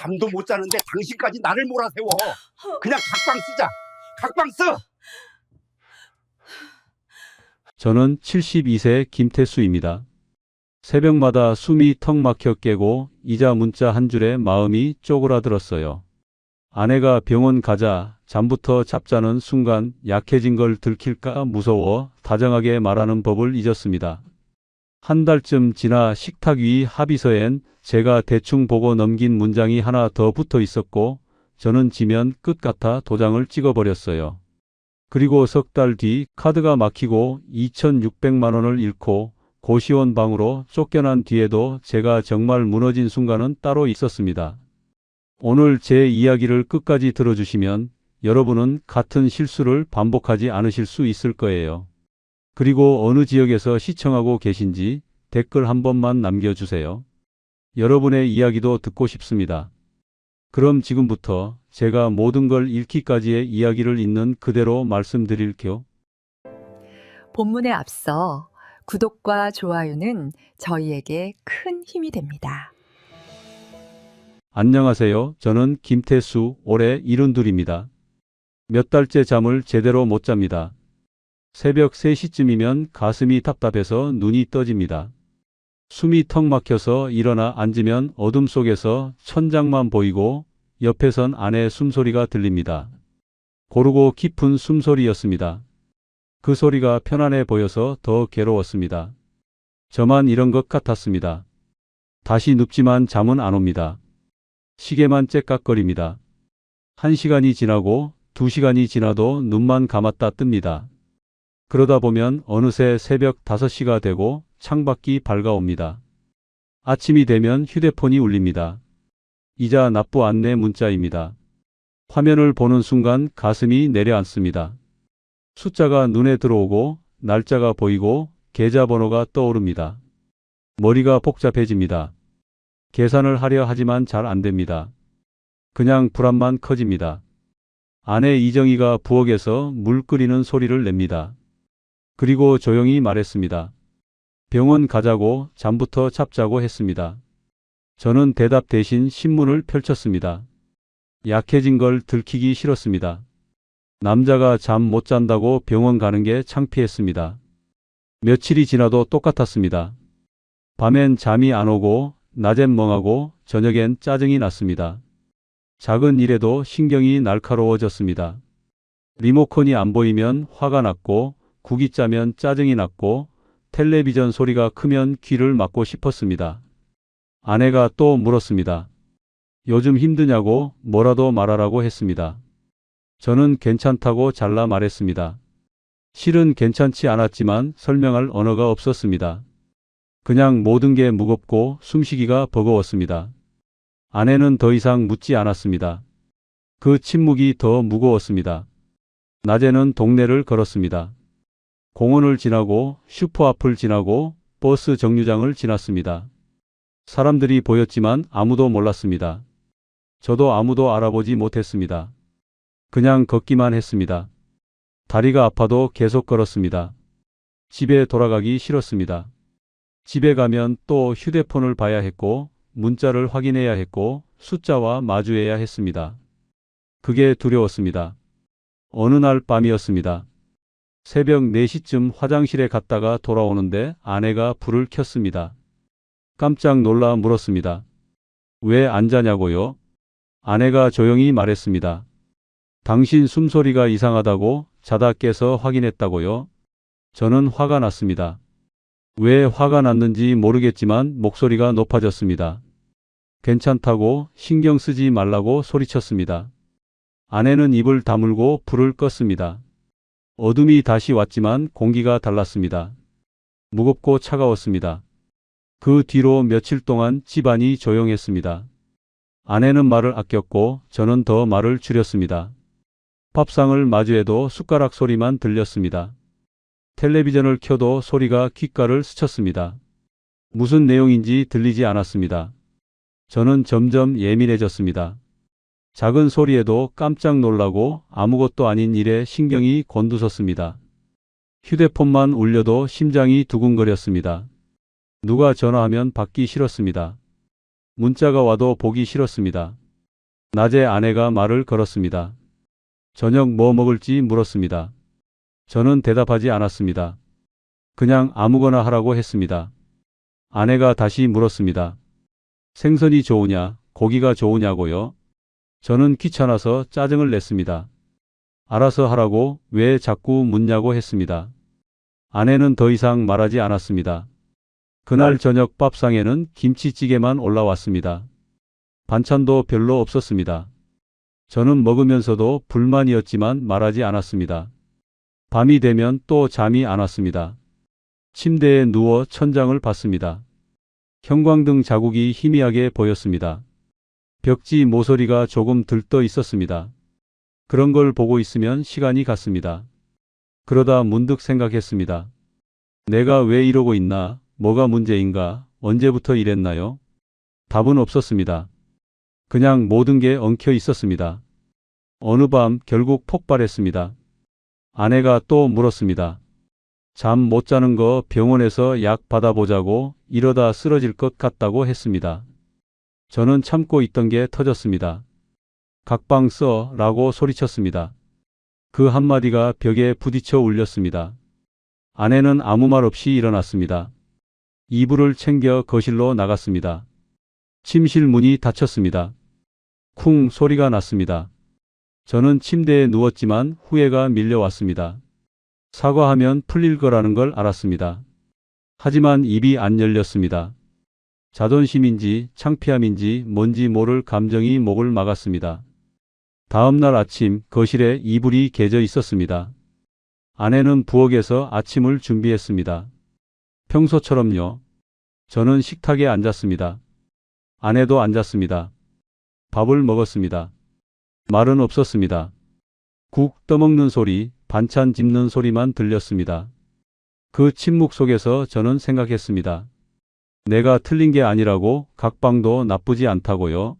잠도 못 자는데 당신까지 나를 몰아세워. 그냥 각방 쓰자. 각방 써. 저는 72세 김태수입니다. 새벽마다 숨이 턱 막혀 깨고 이자 문자 한 줄에 마음이 쪼그라들었어요. 아내가 병원 가자, 잠부터 잡자는 순간 약해진 걸 들킬까 무서워 다정하게 말하는 법을 잊었습니다. 한 달쯤 지나 식탁 위 합의서엔 제가 대충 보고 넘긴 문장이 하나 더 붙어 있었고 저는 지면 끝 같아 도장을 찍어버렸어요. 그리고 석 달 뒤 카드가 막히고 2,600만 원을 잃고 고시원 방으로 쫓겨난 뒤에도 제가 정말 무너진 순간은 따로 있었습니다. 오늘 제 이야기를 끝까지 들어주시면 여러분은 같은 실수를 반복하지 않으실 수 있을 거예요. 그리고 어느 지역에서 시청하고 계신지 댓글 한 번만 남겨주세요. 여러분의 이야기도 듣고 싶습니다. 그럼 지금부터 제가 모든 걸 잃기까지의 이야기를 있는 그대로 말씀드릴게요. 본문에 앞서 구독과 좋아요는 저희에게 큰 힘이 됩니다. 안녕하세요. 저는 김태수, 올해 72입니다. 몇 달째 잠을 제대로 못 잡니다. 새벽 3시쯤이면 가슴이 답답해서 눈이 떠집니다. 숨이 턱 막혀서 일어나 앉으면 어둠 속에서 천장만 보이고 옆에선 아내 숨소리가 들립니다. 고르고 깊은 숨소리였습니다. 그 소리가 편안해 보여서 더 괴로웠습니다. 저만 이런 것 같았습니다. 다시 눕지만 잠은 안 옵니다. 시계만 째깍거립니다. 1시간이 지나고 2시간이 지나도 눈만 감았다 뜹니다. 그러다 보면 어느새 새벽 5시가 되고 창밖이 밝아옵니다. 아침이 되면 휴대폰이 울립니다. 이자 납부 안내 문자입니다. 화면을 보는 순간 가슴이 내려앉습니다. 숫자가 눈에 들어오고 날짜가 보이고 계좌번호가 떠오릅니다. 머리가 복잡해집니다. 계산을 하려 하지만 잘 안 됩니다. 그냥 불안만 커집니다. 아내 이정희가 부엌에서 물 끓이는 소리를 냅니다. 그리고 조용히 말했습니다. 병원 가자고 잠부터 잡자고 했습니다. 저는 대답 대신 신문을 펼쳤습니다. 약해진 걸 들키기 싫었습니다. 남자가 잠 못 잔다고 병원 가는 게 창피했습니다. 며칠이 지나도 똑같았습니다. 밤엔 잠이 안 오고 낮엔 멍하고 저녁엔 짜증이 났습니다. 작은 일에도 신경이 날카로워졌습니다. 리모컨이 안 보이면 화가 났고 국이 짜면 짜증이 났고 텔레비전 소리가 크면 귀를 막고 싶었습니다. 아내가 또 물었습니다. 요즘 힘드냐고 뭐라도 말하라고 했습니다. 저는 괜찮다고 잘라 말했습니다. 실은 괜찮지 않았지만 설명할 언어가 없었습니다. 그냥 모든 게 무겁고 숨쉬기가 버거웠습니다. 아내는 더 이상 묻지 않았습니다. 그 침묵이 더 무거웠습니다. 낮에는 동네를 걸었습니다. 공원을 지나고 슈퍼 앞을 지나고 버스 정류장을 지났습니다. 사람들이 보였지만 아무도 몰랐습니다. 저도 아무도 알아보지 못했습니다. 그냥 걷기만 했습니다. 다리가 아파도 계속 걸었습니다. 집에 돌아가기 싫었습니다. 집에 가면 또 휴대폰을 봐야 했고 문자를 확인해야 했고 숫자와 마주해야 했습니다. 그게 두려웠습니다. 어느 날 밤이었습니다. 새벽 4시쯤 화장실에 갔다가 돌아오는데 아내가 불을 켰습니다. 깜짝 놀라 물었습니다. 왜 안 자냐고요? 아내가 조용히 말했습니다. 당신 숨소리가 이상하다고 자다 깨서 확인했다고요? 저는 화가 났습니다. 왜 화가 났는지 모르겠지만 목소리가 높아졌습니다. 괜찮다고 신경 쓰지 말라고 소리쳤습니다. 아내는 입을 다물고 불을 껐습니다. 어둠이 다시 왔지만 공기가 달랐습니다. 무겁고 차가웠습니다. 그 뒤로 며칠 동안 집안이 조용했습니다. 아내는 말을 아꼈고 저는 더 말을 줄였습니다. 밥상을 마주해도 숟가락 소리만 들렸습니다. 텔레비전을 켜도 소리가 귓가를 스쳤습니다. 무슨 내용인지 들리지 않았습니다. 저는 점점 예민해졌습니다. 작은 소리에도 깜짝 놀라고 아무것도 아닌 일에 신경이 곤두섰습니다. 휴대폰만 울려도 심장이 두근거렸습니다. 누가 전화하면 받기 싫었습니다. 문자가 와도 보기 싫었습니다. 낮에 아내가 말을 걸었습니다. 저녁 뭐 먹을지 물었습니다. 저는 대답하지 않았습니다. 그냥 아무거나 하라고 했습니다. 아내가 다시 물었습니다. 생선이 좋으냐, 고기가 좋으냐고요? 저는 귀찮아서 짜증을 냈습니다. 알아서 하라고 왜 자꾸 묻냐고 했습니다. 아내는 더 이상 말하지 않았습니다. 그날 저녁 밥상에는 김치찌개만 올라왔습니다. 반찬도 별로 없었습니다. 저는 먹으면서도 불만이었지만 말하지 않았습니다. 밤이 되면 또 잠이 안 왔습니다. 침대에 누워 천장을 봤습니다. 형광등 자국이 희미하게 보였습니다. 벽지 모서리가 조금 들떠 있었습니다. 그런 걸 보고 있으면 시간이 갔습니다. 그러다 문득 생각했습니다. 내가 왜 이러고 있나? 뭐가 문제인가? 언제부터 이랬나요? 답은 없었습니다. 그냥 모든 게 엉켜 있었습니다. 어느 밤 결국 폭발했습니다. 아내가 또 물었습니다. 잠 못 자는 거 병원에서 약 받아보자고 이러다 쓰러질 것 같다고 했습니다. 저는 참고 있던 게 터졌습니다. 각방 써 라고 소리쳤습니다. 그 한마디가 벽에 부딪혀 울렸습니다. 아내는 아무 말 없이 일어났습니다. 이불을 챙겨 거실로 나갔습니다. 침실 문이 닫혔습니다. 쿵 소리가 났습니다. 저는 침대에 누웠지만 후회가 밀려왔습니다. 사과하면 풀릴 거라는 걸 알았습니다. 하지만 입이 안 열렸습니다. 자존심인지 창피함인지 뭔지 모를 감정이 목을 막았습니다. 다음 날 아침 거실에 이불이 개져 있었습니다. 아내는 부엌에서 아침을 준비했습니다. 평소처럼요. 저는 식탁에 앉았습니다. 아내도 앉았습니다. 밥을 먹었습니다. 말은 없었습니다. 국 떠먹는 소리, 반찬 집는 소리만 들렸습니다. 그 침묵 속에서 저는 생각했습니다. 내가 틀린 게 아니라고, 각방도 나쁘지 않다고요.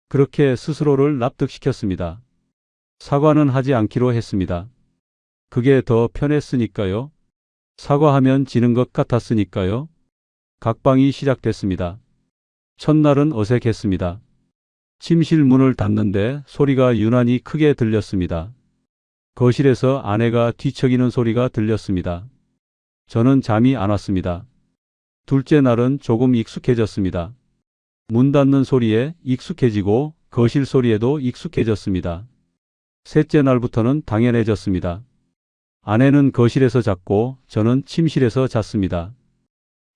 그렇게 스스로를 납득시켰습니다. 사과는 하지 않기로 했습니다. 그게 더 편했으니까요. 사과하면 지는 것 같았으니까요. 각방이 시작됐습니다. 첫날은 어색했습니다. 침실 문을 닫는데 소리가 유난히 크게 들렸습니다. 거실에서 아내가 뒤척이는 소리가 들렸습니다. 저는 잠이 안 왔습니다. 둘째 날은 조금 익숙해졌습니다. 문 닫는 소리에 익숙해지고 거실 소리에도 익숙해졌습니다. 셋째 날부터는 당연해졌습니다. 아내는 거실에서 잤고 저는 침실에서 잤습니다.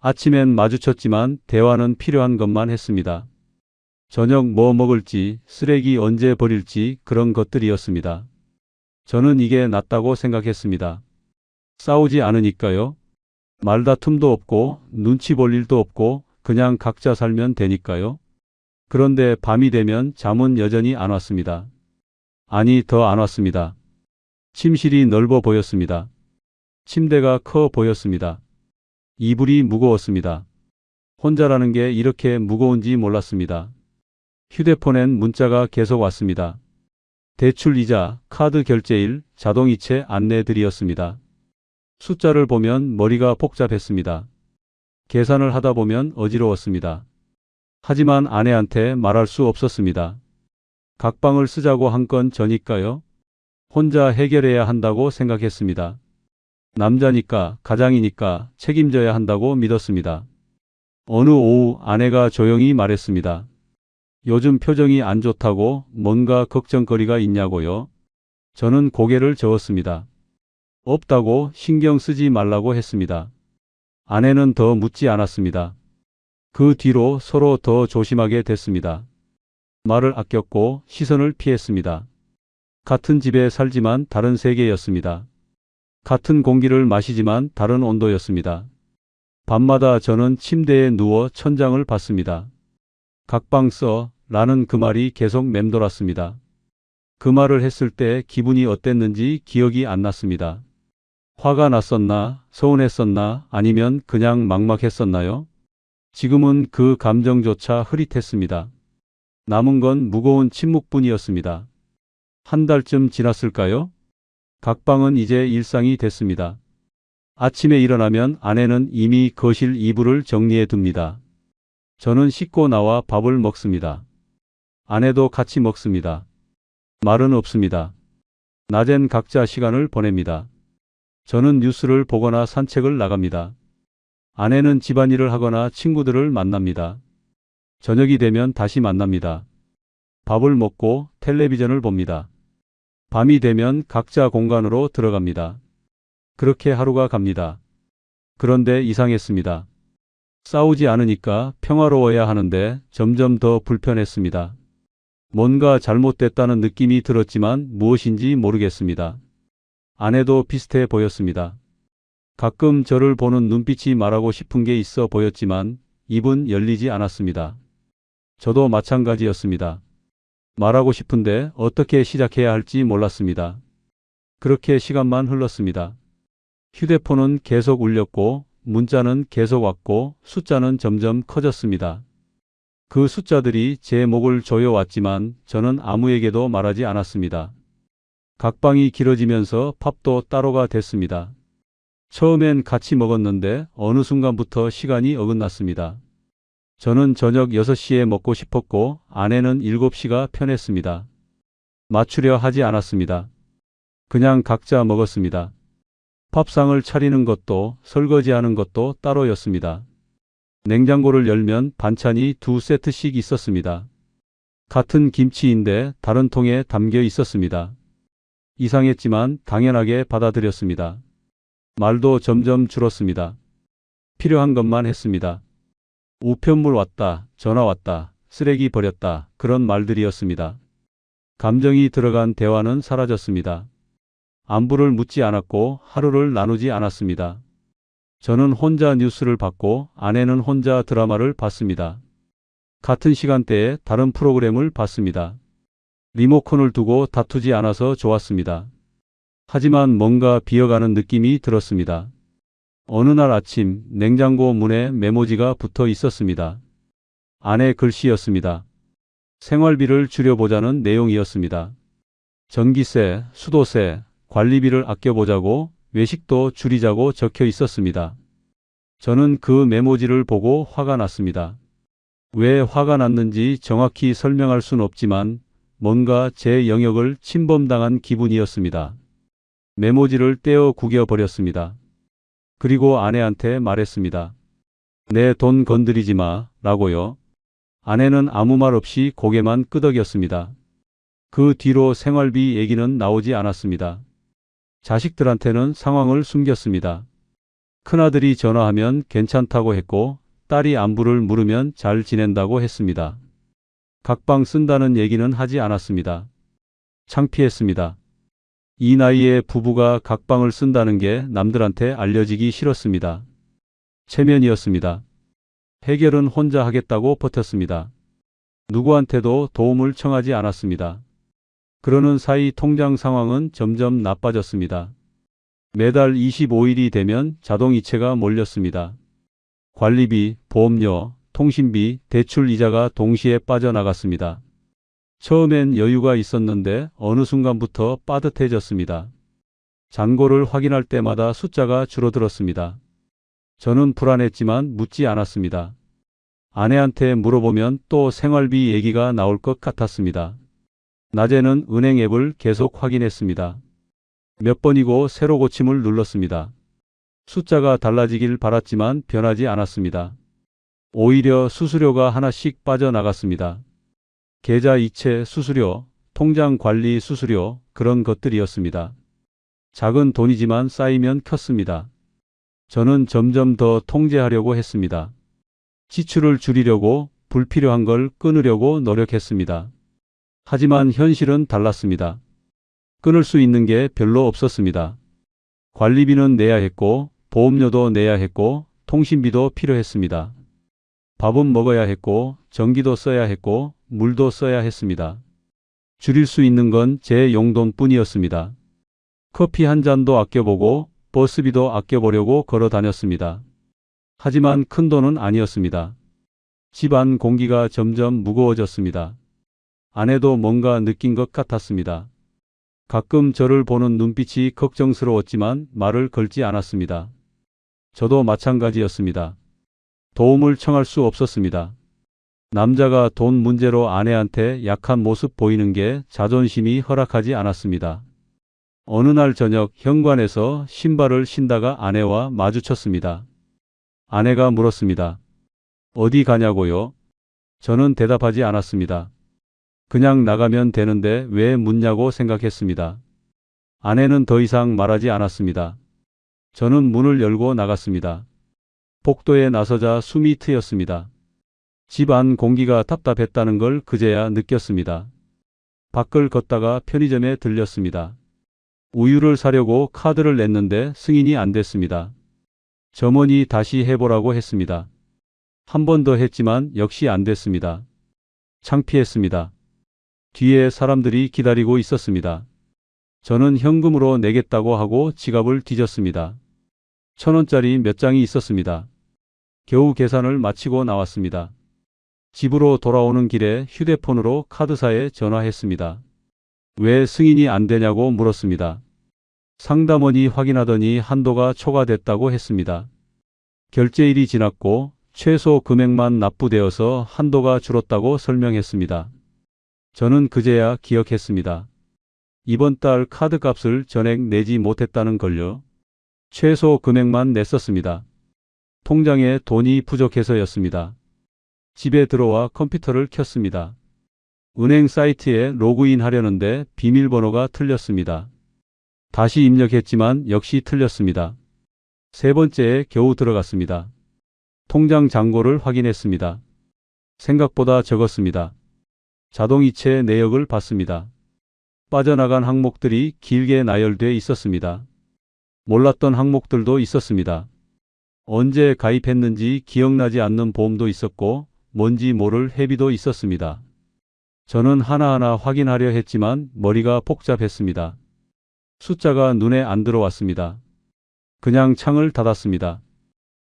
아침엔 마주쳤지만 대화는 필요한 것만 했습니다. 저녁 뭐 먹을지, 쓰레기 언제 버릴지 그런 것들이었습니다. 저는 이게 낫다고 생각했습니다. 싸우지 않으니까요. 말다툼도 없고 눈치 볼 일도 없고 그냥 각자 살면 되니까요. 그런데 밤이 되면 잠은 여전히 안 왔습니다. 아니, 더 안 왔습니다. 침실이 넓어 보였습니다. 침대가 커 보였습니다. 이불이 무거웠습니다. 혼자라는 게 이렇게 무거운지 몰랐습니다. 휴대폰엔 문자가 계속 왔습니다. 대출 이자, 카드 결제일, 자동이체 안내들이었습니다. 숫자를 보면 머리가 복잡했습니다. 계산을 하다 보면 어지러웠습니다. 하지만 아내한테 말할 수 없었습니다. 각방을 쓰자고 한 건 저니까요. 혼자 해결해야 한다고 생각했습니다. 남자니까, 가장이니까 책임져야 한다고 믿었습니다. 어느 오후 아내가 조용히 말했습니다. 요즘 표정이 안 좋다고 뭔가 걱정거리가 있냐고요? 저는 고개를 저었습니다. 없다고, 신경 쓰지 말라고 했습니다. 아내는 더 묻지 않았습니다. 그 뒤로 서로 더 조심하게 됐습니다. 말을 아꼈고 시선을 피했습니다. 같은 집에 살지만 다른 세계였습니다. 같은 공기를 마시지만 다른 온도였습니다. 밤마다 저는 침대에 누워 천장을 봤습니다. 각방 써 라는 그 말이 계속 맴돌았습니다. 그 말을 했을 때 기분이 어땠는지 기억이 안 났습니다. 화가 났었나, 서운했었나, 아니면 그냥 막막했었나요? 지금은 그 감정조차 흐릿했습니다. 남은 건 무거운 침묵뿐이었습니다. 한 달쯤 지났을까요? 각방은 이제 일상이 됐습니다. 아침에 일어나면 아내는 이미 거실 이불을 정리해 둡니다. 저는 씻고 나와 밥을 먹습니다. 아내도 같이 먹습니다. 말은 없습니다. 낮엔 각자 시간을 보냅니다. 저는 뉴스를 보거나 산책을 나갑니다. 아내는 집안일을 하거나 친구들을 만납니다. 저녁이 되면 다시 만납니다. 밥을 먹고 텔레비전을 봅니다. 밤이 되면 각자 공간으로 들어갑니다. 그렇게 하루가 갑니다. 그런데 이상했습니다. 싸우지 않으니까 평화로워야 하는데 점점 더 불편했습니다. 뭔가 잘못됐다는 느낌이 들었지만 무엇인지 모르겠습니다. 아내도 비슷해 보였습니다. 가끔 저를 보는 눈빛이 말하고 싶은 게 있어 보였지만 입은 열리지 않았습니다. 저도 마찬가지였습니다. 말하고 싶은데 어떻게 시작해야 할지 몰랐습니다. 그렇게 시간만 흘렀습니다. 휴대폰은 계속 울렸고 문자는 계속 왔고 숫자는 점점 커졌습니다. 그 숫자들이 제 목을 조여왔지만 저는 아무에게도 말하지 않았습니다. 각방이 길어지면서 팝도 따로가 됐습니다. 처음엔 같이 먹었는데 어느 순간부터 시간이 어긋났습니다. 저는 저녁 6시에 먹고 싶었고 아내는 7시가 편했습니다. 맞추려 하지 않았습니다. 그냥 각자 먹었습니다. 밥상을 차리는 것도 설거지하는 것도 따로였습니다. 냉장고를 열면 반찬이 2세트씩 있었습니다. 같은 김치인데 다른 통에 담겨 있었습니다. 이상했지만 당연하게 받아들였습니다. 말도 점점 줄었습니다. 필요한 것만 했습니다. 우편물 왔다, 전화 왔다, 쓰레기 버렸다, 그런 말들이었습니다. 감정이 들어간 대화는 사라졌습니다. 안부를 묻지 않았고 하루를 나누지 않았습니다. 저는 혼자 뉴스를 봤고 아내는 혼자 드라마를 봤습니다. 같은 시간대에 다른 프로그램을 봤습니다. 리모컨을 두고 다투지 않아서 좋았습니다. 하지만 뭔가 비어가는 느낌이 들었습니다. 어느 날 아침 냉장고 문에 메모지가 붙어 있었습니다. 아내 글씨였습니다. 생활비를 줄여보자는 내용이었습니다. 전기세, 수도세, 관리비를 아껴보자고 외식도 줄이자고 적혀 있었습니다. 저는 그 메모지를 보고 화가 났습니다. 왜 화가 났는지 정확히 설명할 순 없지만 뭔가 제 영역을 침범당한 기분이었습니다. 메모지를 떼어 구겨버렸습니다. 그리고 아내한테 말했습니다. 내 돈 건드리지 마, 라고요. 아내는 아무 말 없이 고개만 끄덕였습니다. 그 뒤로 생활비 얘기는 나오지 않았습니다. 자식들한테는 상황을 숨겼습니다. 큰아들이 전화하면 괜찮다고 했고 딸이 안부를 물으면 잘 지낸다고 했습니다. 각방 쓴다는 얘기는 하지 않았습니다. 창피했습니다. 이 나이에 부부가 각방을 쓴다는 게 남들한테 알려지기 싫었습니다. 체면이었습니다. 해결은 혼자 하겠다고 버텼습니다. 누구한테도 도움을 청하지 않았습니다. 그러는 사이 통장 상황은 점점 나빠졌습니다. 매달 25일이 되면 자동이체가 몰렸습니다. 관리비, 보험료, 통신비, 대출 이자가 동시에 빠져나갔습니다. 처음엔 여유가 있었는데 어느 순간부터 빠듯해졌습니다. 잔고를 확인할 때마다 숫자가 줄어들었습니다. 저는 불안했지만 묻지 않았습니다. 아내한테 물어보면 또 생활비 얘기가 나올 것 같았습니다. 낮에는 은행 앱을 계속 확인했습니다. 몇 번이고 새로 고침을 눌렀습니다. 숫자가 달라지길 바랐지만 변하지 않았습니다. 오히려 수수료가 하나씩 빠져나갔습니다. 계좌 이체 수수료, 통장 관리 수수료, 그런 것들이었습니다. 작은 돈이지만 쌓이면 컸습니다. 저는 점점 더 통제하려고 했습니다. 지출을 줄이려고, 불필요한 걸 끊으려고 노력했습니다. 하지만 현실은 달랐습니다. 끊을 수 있는 게 별로 없었습니다. 관리비는 내야 했고, 보험료도 내야 했고, 통신비도 필요했습니다. 밥은 먹어야 했고, 전기도 써야 했고, 물도 써야 했습니다. 줄일 수 있는 건 제 용돈뿐이었습니다. 커피 한 잔도 아껴보고 버스비도 아껴보려고 걸어 다녔습니다. 하지만 큰 돈은 아니었습니다. 집안 공기가 점점 무거워졌습니다. 아내도 뭔가 느낀 것 같았습니다. 가끔 저를 보는 눈빛이 걱정스러웠지만 말을 걸지 않았습니다. 저도 마찬가지였습니다. 도움을 청할 수 없었습니다. 남자가 돈 문제로 아내한테 약한 모습 보이는 게 자존심이 허락하지 않았습니다. 어느 날 저녁 현관에서 신발을 신다가 아내와 마주쳤습니다. 아내가 물었습니다. 어디 가냐고요? 저는 대답하지 않았습니다. 그냥 나가면 되는데 왜 묻냐고 생각했습니다. 아내는 더 이상 말하지 않았습니다. 저는 문을 열고 나갔습니다. 복도에 나서자 숨이 트였습니다. 집 안 공기가 답답했다는 걸 그제야 느꼈습니다. 밖을 걷다가 편의점에 들렸습니다. 우유를 사려고 카드를 냈는데 승인이 안 됐습니다. 점원이 다시 해보라고 했습니다. 한 번 더 했지만 역시 안 됐습니다. 창피했습니다. 뒤에 사람들이 기다리고 있었습니다. 저는 현금으로 내겠다고 하고 지갑을 뒤졌습니다. 1,000원짜리 몇 장이 있었습니다. 겨우 계산을 마치고 나왔습니다. 집으로 돌아오는 길에 휴대폰으로 카드사에 전화했습니다. 왜 승인이 안 되냐고 물었습니다. 상담원이 확인하더니 한도가 초과됐다고 했습니다. 결제일이 지났고 최소 금액만 납부되어서 한도가 줄었다고 설명했습니다. 저는 그제야 기억했습니다. 이번 달 카드값을 전액 내지 못했다는 걸요. 최소 금액만 냈었습니다. 통장에 돈이 부족해서였습니다. 집에 들어와 컴퓨터를 켰습니다. 은행 사이트에 로그인 하려는데 비밀번호가 틀렸습니다. 다시 입력했지만 역시 틀렸습니다. 세 번째에 겨우 들어갔습니다. 통장 잔고를 확인했습니다. 생각보다 적었습니다. 자동이체 내역을 봤습니다. 빠져나간 항목들이 길게 나열돼 있었습니다. 몰랐던 항목들도 있었습니다. 언제 가입했는지 기억나지 않는 보험도 있었고 뭔지 모를 회비도 있었습니다. 저는 하나하나 확인하려 했지만 머리가 복잡했습니다. 숫자가 눈에 안 들어왔습니다. 그냥 창을 닫았습니다.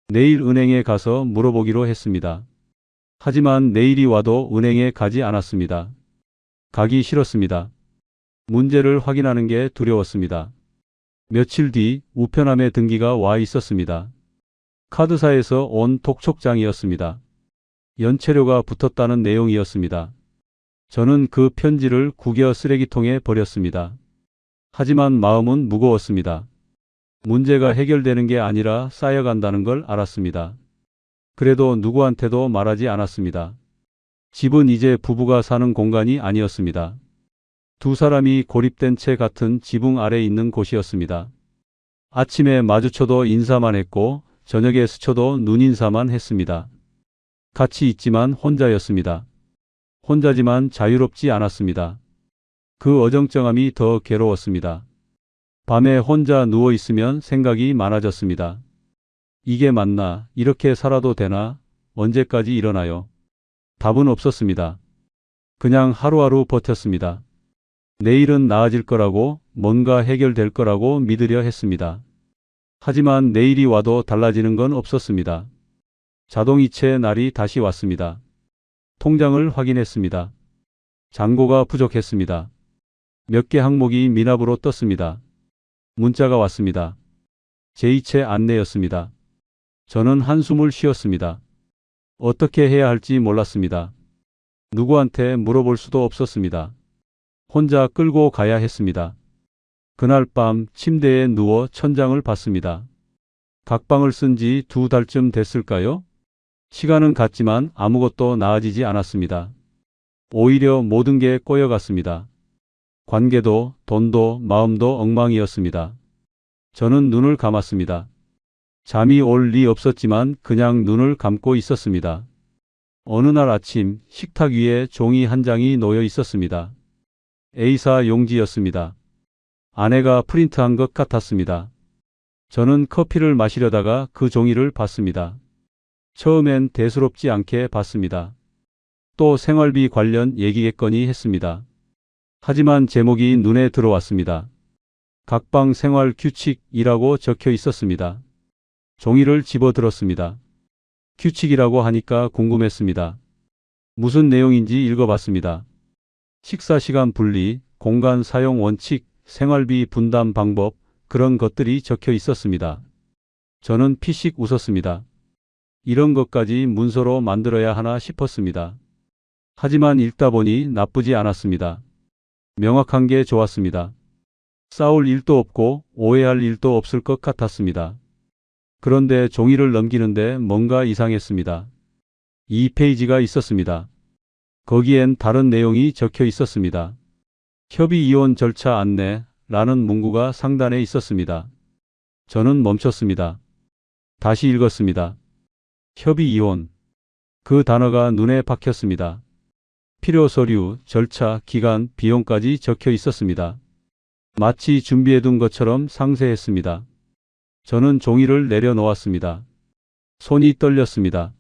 내일 은행에 가서 물어보기로 했습니다. 하지만 내일이 와도 은행에 가지 않았습니다. 가기 싫었습니다. 문제를 확인하는 게 두려웠습니다. 며칠 뒤 우편함에 등기가 와 있었습니다. 카드사에서 온 독촉장이었습니다. 연체료가 붙었다는 내용이었습니다. 저는 그 편지를 구겨 쓰레기통에 버렸습니다. 하지만 마음은 무거웠습니다. 문제가 해결되는 게 아니라 쌓여간다는 걸 알았습니다. 그래도 누구한테도 말하지 않았습니다. 집은 이제 부부가 사는 공간이 아니었습니다. 두 사람이 고립된 채 같은 지붕 아래 있는 곳이었습니다. 아침에 마주쳐도 인사만 했고 저녁에 스쳐도 눈인사만 했습니다. 같이 있지만 혼자였습니다. 혼자지만 자유롭지 않았습니다. 그 어정쩡함이 더 괴로웠습니다. 밤에 혼자 누워 있으면 생각이 많아졌습니다. 이게 맞나? 이렇게 살아도 되나? 언제까지 이러나요? 답은 없었습니다. 그냥 하루하루 버텼습니다. 내일은 나아질 거라고, 뭔가 해결될 거라고 믿으려 했습니다. 하지만 내일이 와도 달라지는 건 없었습니다. 자동이체의 날이 다시 왔습니다. 통장을 확인했습니다. 잔고가 부족했습니다. 몇 개 항목이 미납으로 떴습니다. 문자가 왔습니다. 제2채 안내였습니다. 저는 한숨을 쉬었습니다. 어떻게 해야 할지 몰랐습니다. 누구한테 물어볼 수도 없었습니다. 혼자 끌고 가야 했습니다. 그날 밤 침대에 누워 천장을 봤습니다. 각방을 쓴 지 2달쯤 됐을까요? 시간은 갔지만 아무것도 나아지지 않았습니다. 오히려 모든 게 꼬여갔습니다. 관계도, 돈도, 마음도 엉망이었습니다. 저는 눈을 감았습니다. 잠이 올 리 없었지만 그냥 눈을 감고 있었습니다. 어느 날 아침 식탁 위에 종이 한 장이 놓여 있었습니다. A사 용지였습니다. 아내가 프린트한 것 같았습니다. 저는 커피를 마시려다가 그 종이를 봤습니다. 처음엔 대수롭지 않게 봤습니다. 또 생활비 관련 얘기겠거니 했습니다. 하지만 제목이 눈에 들어왔습니다. 각방 생활 규칙이라고 적혀 있었습니다. 종이를 집어들었습니다. 규칙이라고 하니까 궁금했습니다. 무슨 내용인지 읽어봤습니다. 식사 시간 분리, 공간 사용 원칙, 생활비 분담 방법, 그런 것들이 적혀 있었습니다. 저는 피식 웃었습니다. 이런 것까지 문서로 만들어야 하나 싶었습니다. 하지만 읽다 보니 나쁘지 않았습니다. 명확한 게 좋았습니다. 싸울 일도 없고 오해할 일도 없을 것 같았습니다. 그런데 종이를 넘기는데 뭔가 이상했습니다. 2페이지가 있었습니다. 거기엔 다른 내용이 적혀 있었습니다. 협의 이혼 절차 안내라는 문구가 상단에 있었습니다. 저는 멈췄습니다. 다시 읽었습니다. 협의 이혼. 그 단어가 눈에 박혔습니다. 필요 서류, 절차, 기간, 비용까지 적혀 있었습니다. 마치 준비해둔 것처럼 상세했습니다. 저는 종이를 내려놓았습니다. 손이 떨렸습니다.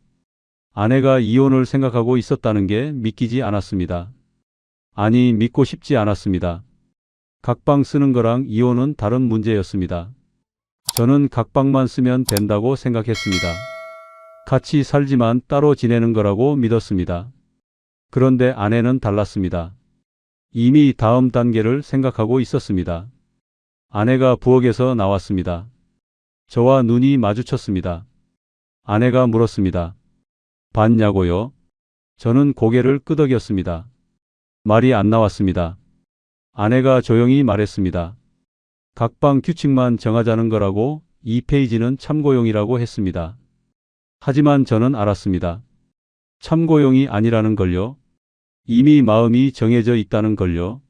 아내가 이혼을 생각하고 있었다는 게 믿기지 않았습니다. 아니, 믿고 싶지 않았습니다. 각방 쓰는 거랑 이혼은 다른 문제였습니다. 저는 각방만 쓰면 된다고 생각했습니다. 같이 살지만 따로 지내는 거라고 믿었습니다. 그런데 아내는 달랐습니다. 이미 다음 단계를 생각하고 있었습니다. 아내가 부엌에서 나왔습니다. 저와 눈이 마주쳤습니다. 아내가 물었습니다. 봤냐고요? 저는 고개를 끄덕였습니다. 말이 안 나왔습니다. 아내가 조용히 말했습니다. 각방 규칙만 정하자는 거라고 2페이지는 참고용이라고 했습니다. 하지만 저는 알았습니다. 참고용이 아니라는 걸요. 이미 마음이 정해져 있다는 걸요.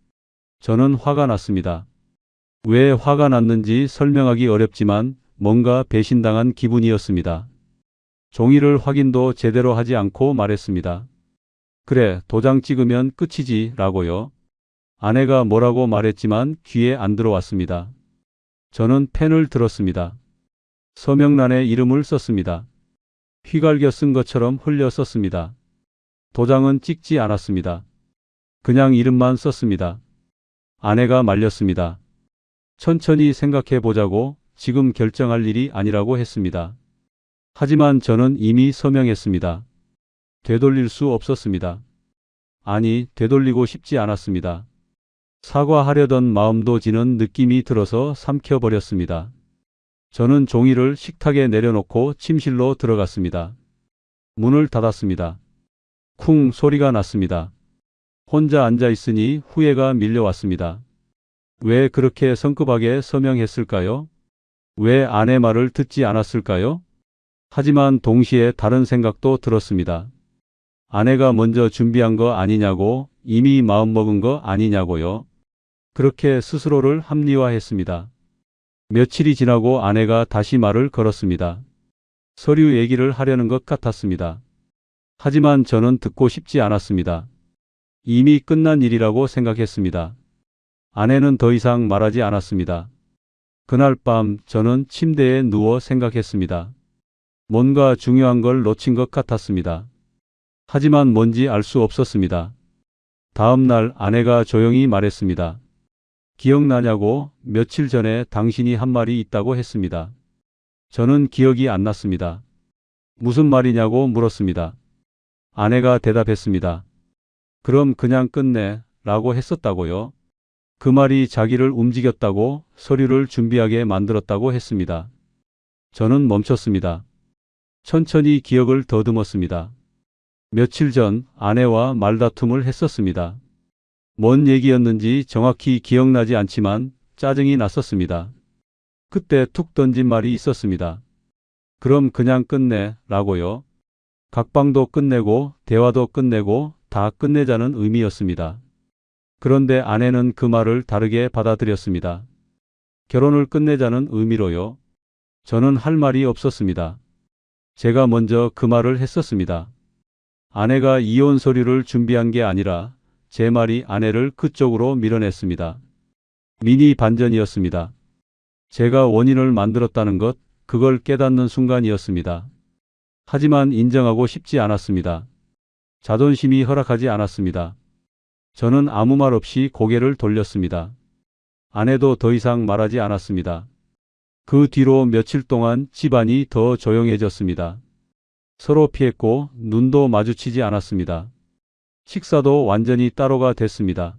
저는 화가 났습니다. 왜 화가 났는지 설명하기 어렵지만 뭔가 배신당한 기분이었습니다. 종이를 확인도 제대로 하지 않고 말했습니다. 그래, 도장 찍으면 끝이지 라고요. 아내가 뭐라고 말했지만 귀에 안 들어왔습니다. 저는 펜을 들었습니다. 서명란에 이름을 썼습니다. 휘갈겨 쓴 것처럼 흘려 썼습니다. 도장은 찍지 않았습니다. 그냥 이름만 썼습니다. 아내가 말렸습니다. 천천히 생각해 보자고, 지금 결정할 일이 아니라고 했습니다. 하지만 저는 이미 서명했습니다. 되돌릴 수 없었습니다. 아니, 되돌리고 싶지 않았습니다. 사과하려던 마음도 지는 느낌이 들어서 삼켜버렸습니다. 저는 종이를 식탁에 내려놓고 침실로 들어갔습니다. 문을 닫았습니다. 쿵 소리가 났습니다. 혼자 앉아 있으니 후회가 밀려왔습니다. 왜 그렇게 성급하게 서명했을까요? 왜 아내 말을 듣지 않았을까요? 하지만 동시에 다른 생각도 들었습니다. 아내가 먼저 준비한 거 아니냐고, 이미 마음먹은 거 아니냐고요. 그렇게 스스로를 합리화했습니다. 며칠이 지나고 아내가 다시 말을 걸었습니다. 서류 얘기를 하려는 것 같았습니다. 하지만 저는 듣고 싶지 않았습니다. 이미 끝난 일이라고 생각했습니다. 아내는 더 이상 말하지 않았습니다. 그날 밤 저는 침대에 누워 생각했습니다. 뭔가 중요한 걸 놓친 것 같았습니다. 하지만 뭔지 알 수 없었습니다. 다음 날 아내가 조용히 말했습니다. 기억나냐고, 며칠 전에 당신이 한 말이 있다고 했습니다. 저는 기억이 안 났습니다. 무슨 말이냐고 물었습니다. 아내가 대답했습니다. 그럼 그냥 끝내 라고 했었다고요. 그 말이 자기를 움직였다고, 서류를 준비하게 만들었다고 했습니다. 저는 멈췄습니다. 천천히 기억을 더듬었습니다. 며칠 전 아내와 말다툼을 했었습니다. 뭔 얘기였는지 정확히 기억나지 않지만 짜증이 났었습니다. 그때 툭 던진 말이 있었습니다. 그럼 그냥 끝내 라고요. 각방도 끝내고 대화도 끝내고 다 끝내자는 의미였습니다. 그런데 아내는 그 말을 다르게 받아들였습니다. 결혼을 끝내자는 의미로요. 저는 할 말이 없었습니다. 제가 먼저 그 말을 했었습니다. 아내가 이혼 서류를 준비한 게 아니라 제 말이 아내를 그쪽으로 밀어냈습니다. 미니 반전이었습니다. 제가 원인을 만들었다는 것, 그걸 깨닫는 순간이었습니다. 하지만 인정하고 싶지 않았습니다. 자존심이 허락하지 않았습니다. 저는 아무 말 없이 고개를 돌렸습니다. 아내도 더 이상 말하지 않았습니다. 그 뒤로 며칠 동안 집안이 더 조용해졌습니다. 서로 피했고 눈도 마주치지 않았습니다. 식사도 완전히 따로가 됐습니다.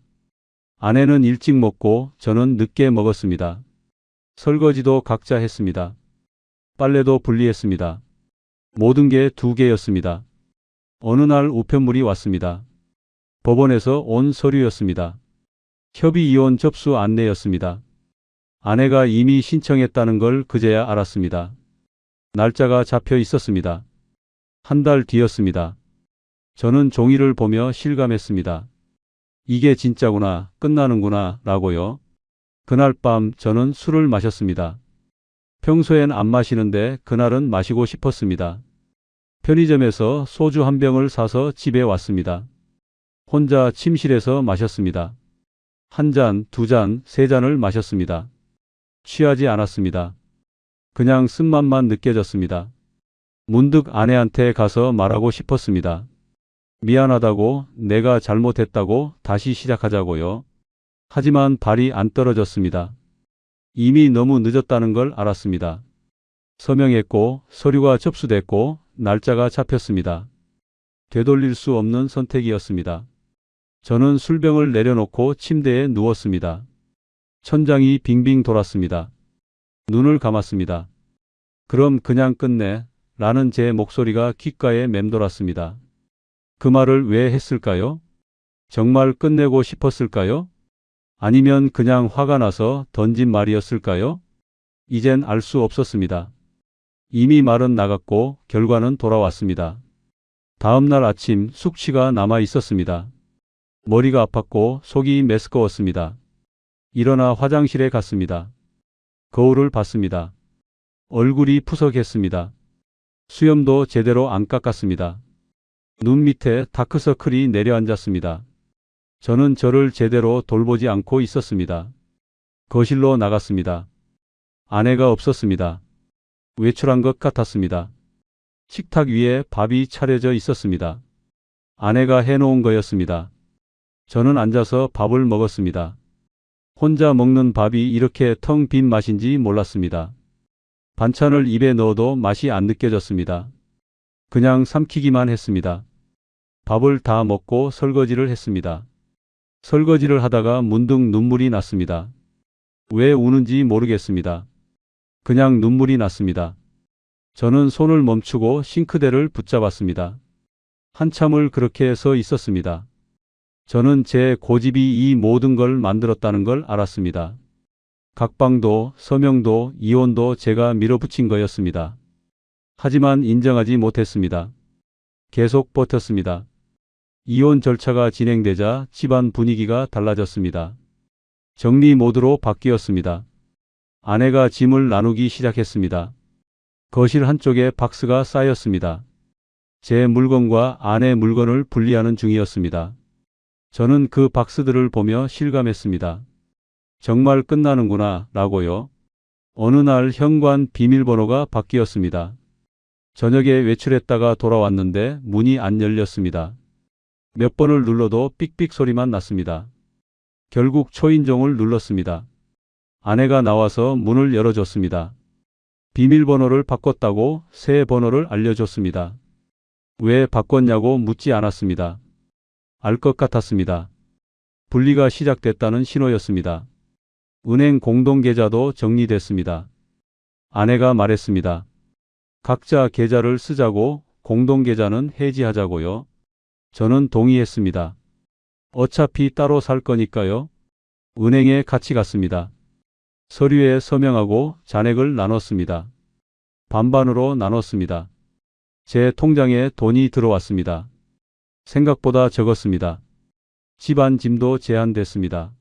아내는 일찍 먹고 저는 늦게 먹었습니다. 설거지도 각자 했습니다. 빨래도 분리했습니다. 모든 게 두 개였습니다. 어느 날 우편물이 왔습니다. 법원에서 온 서류였습니다. 협의 이혼 접수 안내였습니다. 아내가 이미 신청했다는 걸 그제야 알았습니다. 날짜가 잡혀 있었습니다. 한 달 뒤였습니다. 저는 종이를 보며 실감했습니다. 이게 진짜구나, 끝나는구나, 라고요. 그날 밤 저는 술을 마셨습니다. 평소엔 안 마시는데 그날은 마시고 싶었습니다. 편의점에서 소주 한 병을 사서 집에 왔습니다. 혼자 침실에서 마셨습니다. 한 잔, 두 잔, 세 잔을 마셨습니다. 취하지 않았습니다. 그냥 쓴맛만 느껴졌습니다. 문득 아내한테 가서 말하고 싶었습니다. 미안하다고, 내가 잘못했다고, 다시 시작하자고요. 하지만 발이 안 떨어졌습니다. 이미 너무 늦었다는 걸 알았습니다. 서명했고, 서류가 접수됐고, 날짜가 잡혔습니다. 되돌릴 수 없는 선택이었습니다. 저는 술병을 내려놓고 침대에 누웠습니다. 천장이 빙빙 돌았습니다. 눈을 감았습니다. 그럼 그냥 끝내, 라는 제 목소리가 귓가에 맴돌았습니다. 그 말을 왜 했을까요? 정말 끝내고 싶었을까요? 아니면 그냥 화가 나서 던진 말이었을까요? 이젠 알 수 없었습니다. 이미 말은 나갔고 결과는 돌아왔습니다. 다음 날 아침 숙취가 남아 있었습니다. 머리가 아팠고 속이 메스꺼웠습니다. 일어나 화장실에 갔습니다. 거울을 봤습니다. 얼굴이 푸석했습니다. 수염도 제대로 안 깎았습니다. 눈 밑에 다크서클이 내려앉았습니다. 저는 저를 제대로 돌보지 않고 있었습니다. 거실로 나갔습니다. 아내가 없었습니다. 외출한 것 같았습니다. 식탁 위에 밥이 차려져 있었습니다. 아내가 해놓은 거였습니다. 저는 앉아서 밥을 먹었습니다. 혼자 먹는 밥이 이렇게 텅 빈 맛인지 몰랐습니다. 반찬을 입에 넣어도 맛이 안 느껴졌습니다. 그냥 삼키기만 했습니다. 밥을 다 먹고 설거지를 했습니다. 설거지를 하다가 문득 눈물이 났습니다. 왜 우는지 모르겠습니다. 그냥 눈물이 났습니다. 저는 손을 멈추고 싱크대를 붙잡았습니다. 한참을 그렇게 서 있었습니다. 저는 제 고집이 이 모든 걸 만들었다는 걸 알았습니다. 각방도, 서명도, 이혼도 제가 밀어붙인 거였습니다. 하지만 인정하지 못했습니다. 계속 버텼습니다. 이혼 절차가 진행되자 집안 분위기가 달라졌습니다. 정리 모드로 바뀌었습니다. 아내가 짐을 나누기 시작했습니다. 거실 한쪽에 박스가 쌓였습니다. 제 물건과 아내 물건을 분리하는 중이었습니다. 저는 그 박스들을 보며 실감했습니다. 정말 끝나는구나, 라고요. 어느 날 현관 비밀번호가 바뀌었습니다. 저녁에 외출했다가 돌아왔는데 문이 안 열렸습니다. 몇 번을 눌러도 삑삑 소리만 났습니다. 결국 초인종을 눌렀습니다. 아내가 나와서 문을 열어줬습니다. 비밀번호를 바꿨다고 새 번호를 알려줬습니다. 왜 바꿨냐고 묻지 않았습니다. 알 것 같았습니다. 분리가 시작됐다는 신호였습니다. 은행 공동계좌도 정리됐습니다. 아내가 말했습니다. 각자 계좌를 쓰자고, 공동계좌는 해지하자고요. 저는 동의했습니다. 어차피 따로 살 거니까요. 은행에 같이 갔습니다. 서류에 서명하고 잔액을 나눴습니다. 반반으로 나눴습니다. 제 통장에 돈이 들어왔습니다. 생각보다 적었습니다. 집안 짐도 제한됐습니다.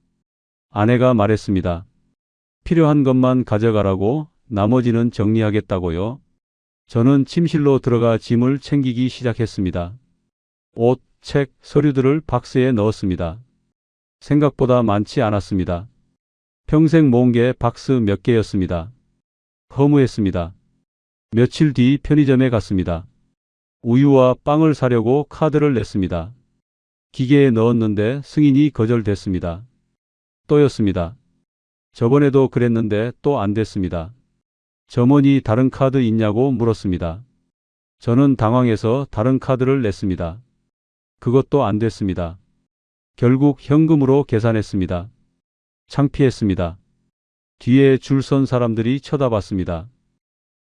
아내가 말했습니다. 필요한 것만 가져가라고, 나머지는 정리하겠다고요. 저는 침실로 들어가 짐을 챙기기 시작했습니다. 옷, 책, 서류들을 박스에 넣었습니다. 생각보다 많지 않았습니다. 평생 모은 게 박스 몇 개였습니다. 허무했습니다. 며칠 뒤 편의점에 갔습니다. 우유와 빵을 사려고 카드를 냈습니다. 기계에 넣었는데 승인이 거절됐습니다. 또였습니다. 저번에도 그랬는데 또 안 됐습니다. 점원이 다른 카드 있냐고 물었습니다. 저는 당황해서 다른 카드를 냈습니다. 그것도 안 됐습니다. 결국 현금으로 계산했습니다. 창피했습니다. 뒤에 줄 선 사람들이 쳐다봤습니다.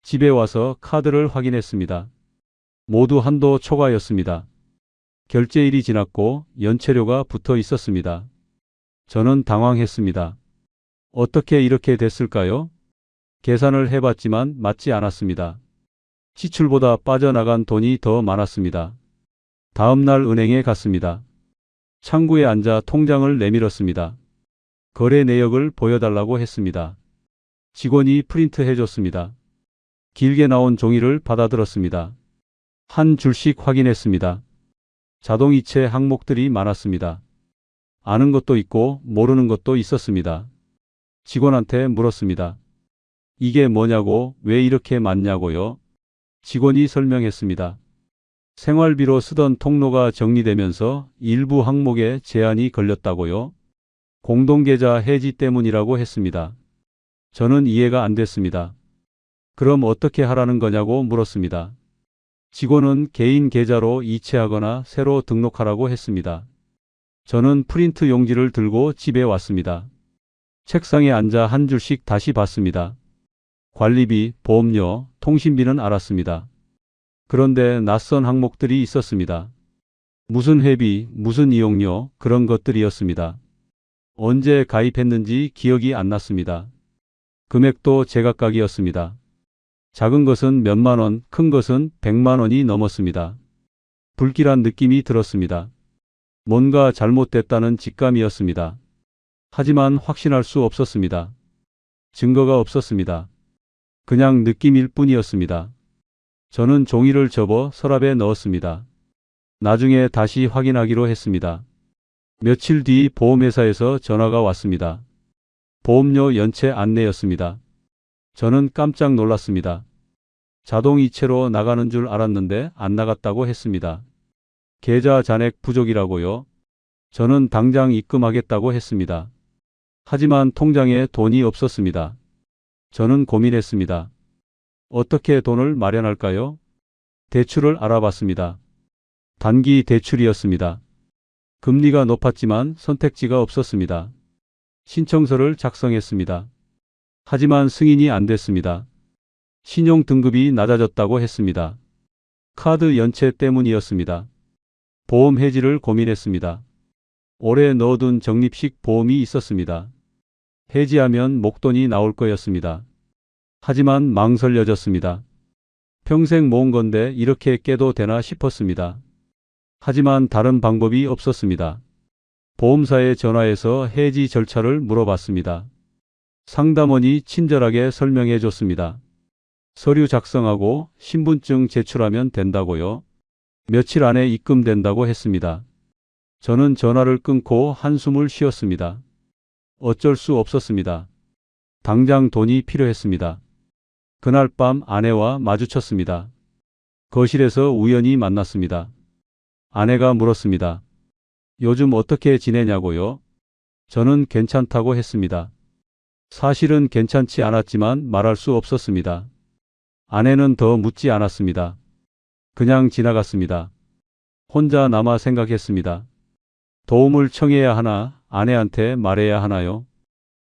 집에 와서 카드를 확인했습니다. 모두 한도 초과였습니다. 결제일이 지났고 연체료가 붙어 있었습니다. 저는 당황했습니다. 어떻게 이렇게 됐을까요? 계산을 해봤지만 맞지 않았습니다. 지출보다 빠져나간 돈이 더 많았습니다. 다음 날 은행에 갔습니다. 창구에 앉아 통장을 내밀었습니다. 거래 내역을 보여달라고 했습니다. 직원이 프린트해 줬습니다. 길게 나온 종이를 받아들었습니다. 한 줄씩 확인했습니다. 자동이체 항목들이 많았습니다. 아는 것도 있고 모르는 것도 있었습니다. 직원한테 물었습니다. 이게 뭐냐고, 왜 이렇게 많냐고요? 직원이 설명했습니다. 생활비로 쓰던 통로가 정리되면서 일부 항목에 제한이 걸렸다고요? 공동계좌 해지 때문이라고 했습니다. 저는 이해가 안 됐습니다. 그럼 어떻게 하라는 거냐고 물었습니다. 직원은 개인 계좌로 이체하거나 새로 등록하라고 했습니다. 저는 프린트 용지를 들고 집에 왔습니다. 책상에 앉아 한 줄씩 다시 봤습니다. 관리비, 보험료, 통신비는 알았습니다. 그런데 낯선 항목들이 있었습니다. 무슨 회비, 무슨 이용료, 그런 것들이었습니다. 언제 가입했는지 기억이 안 났습니다. 금액도 제각각이었습니다. 작은 것은 몇만 원, 큰 것은 100만 원이 넘었습니다. 불길한 느낌이 들었습니다. 뭔가 잘못됐다는 직감이었습니다. 하지만 확신할 수 없었습니다. 증거가 없었습니다. 그냥 느낌일 뿐이었습니다. 저는 종이를 접어 서랍에 넣었습니다. 나중에 다시 확인하기로 했습니다. 며칠 뒤 보험회사에서 전화가 왔습니다. 보험료 연체 안내였습니다. 저는 깜짝 놀랐습니다. 자동이체로 나가는 줄 알았는데 안 나갔다고 했습니다. 계좌 잔액 부족이라고요? 저는 당장 입금하겠다고 했습니다. 하지만 통장에 돈이 없었습니다. 저는 고민했습니다. 어떻게 돈을 마련할까요? 대출을 알아봤습니다. 단기 대출이었습니다. 금리가 높았지만 선택지가 없었습니다. 신청서를 작성했습니다. 하지만 승인이 안 됐습니다. 신용 등급이 낮아졌다고 했습니다. 카드 연체 때문이었습니다. 보험 해지를 고민했습니다. 오래 넣어둔 적립식 보험이 있었습니다. 해지하면 목돈이 나올 거였습니다. 하지만 망설여졌습니다. 평생 모은 건데 이렇게 깨도 되나 싶었습니다. 하지만 다른 방법이 없었습니다. 보험사에 전화해서 해지 절차를 물어봤습니다. 상담원이 친절하게 설명해 줬습니다. 서류 작성하고 신분증 제출하면 된다고요? 며칠 안에 입금된다고 했습니다. 저는 전화를 끊고 한숨을 쉬었습니다. 어쩔 수 없었습니다. 당장 돈이 필요했습니다. 그날 밤 아내와 마주쳤습니다. 거실에서 우연히 만났습니다. 아내가 물었습니다. 요즘 어떻게 지내냐고요? 저는 괜찮다고 했습니다. 사실은 괜찮지 않았지만 말할 수 없었습니다. 아내는 더 묻지 않았습니다. 그냥 지나갔습니다. 혼자 남아 생각했습니다. 도움을 청해야 하나, 아내한테 말해야 하나요?